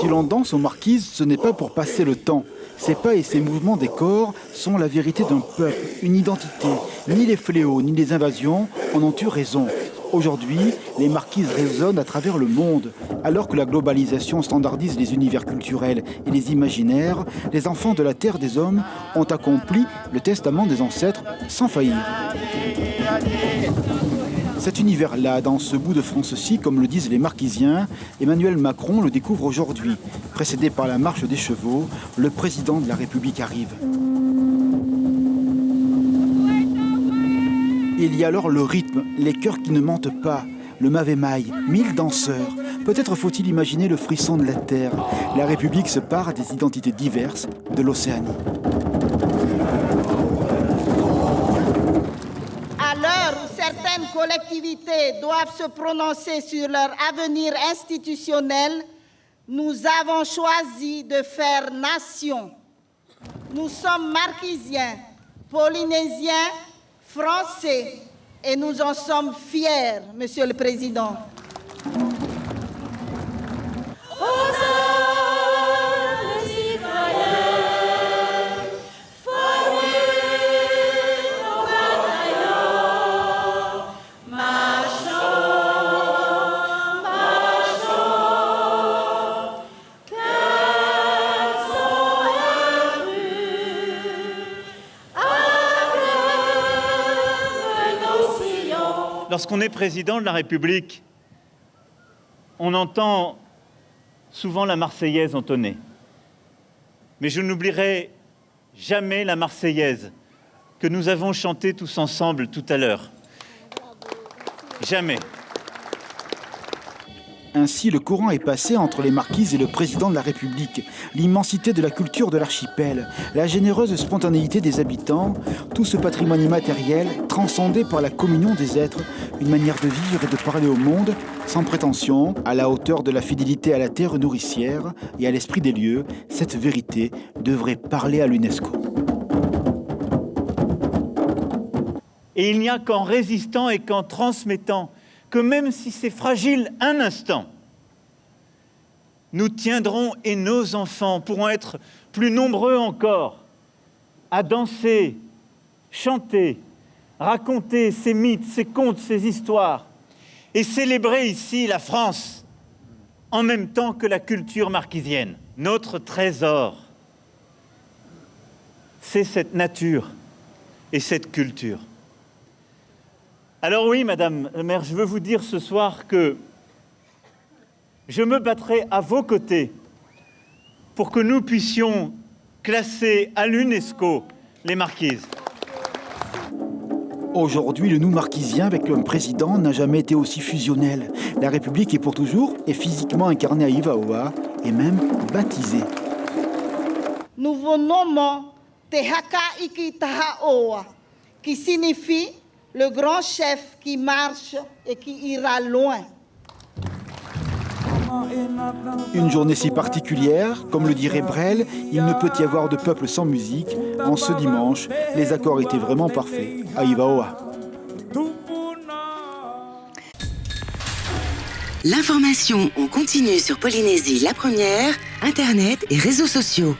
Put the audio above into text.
Si l'on danse aux marquises, ce n'est pas pour passer le temps. Ces pas et ces mouvements des corps sont la vérité d'un peuple, une identité. Ni les fléaux, ni les invasions en ont eu raison. Aujourd'hui, les marquises résonnent à travers le monde. Alors que la globalisation standardise les univers culturels et les imaginaires, les enfants de la terre des hommes ont accompli le testament des ancêtres sans faillir. Cet univers-là, dans ce bout de France-ci, comme le disent les marquisiens, Emmanuel Macron le découvre aujourd'hui. Précédé par la marche des chevaux, le président de la République arrive. Il y a alors le rythme, les chœurs qui ne mentent pas, le Mavemaï, 1000 danseurs. Peut-être faut-il imaginer le frisson de la terre. La République se pare des identités diverses de l'Océanie. À l'heure où certaines collectivités doivent se prononcer sur leur avenir institutionnel, nous avons choisi de faire nation. Nous sommes marquisiens, polynésiens, Français, et nous en sommes fiers, Monsieur le Président. Lorsqu'on est président de la République, on entend souvent la Marseillaise entonnée. Mais je n'oublierai jamais la Marseillaise que nous avons chantée tous ensemble tout à l'heure. Jamais. Ainsi, le courant est passé entre les marquises et le président de la République. L'immensité de la culture de l'archipel, la généreuse spontanéité des habitants, tout ce patrimoine immatériel transcendé par la communion des êtres, une manière de vivre et de parler au monde, sans prétention, à la hauteur de la fidélité à la terre nourricière et à l'esprit des lieux, cette vérité devrait parler à l'UNESCO. Et il n'y a qu'en résistant et qu'en transmettant que même si c'est fragile un instant, nous tiendrons et nos enfants pourront être plus nombreux encore à danser, chanter, raconter ces mythes, ces contes, ces histoires et célébrer ici la France en même temps que la culture marquisienne. Notre trésor, c'est cette nature et cette culture. Alors oui, Madame la maire, je veux vous dire ce soir que je me battrai à vos côtés pour que nous puissions classer à l'UNESCO les marquises. Aujourd'hui, le nous marquisien avec le président n'a jamais été aussi fusionnel. La République est pour toujours et physiquement incarnée à Ivaoa et même baptisée. Nous vous nommons Te Haka Iki Tahaoa, qui signifie le grand chef qui marche et qui ira loin. Une journée si particulière, comme le dirait Brel, il ne peut y avoir de peuple sans musique. En ce dimanche, les accords étaient vraiment parfaits à Ivaoa. L'information en continu sur Polynésie la première, Internet et réseaux sociaux.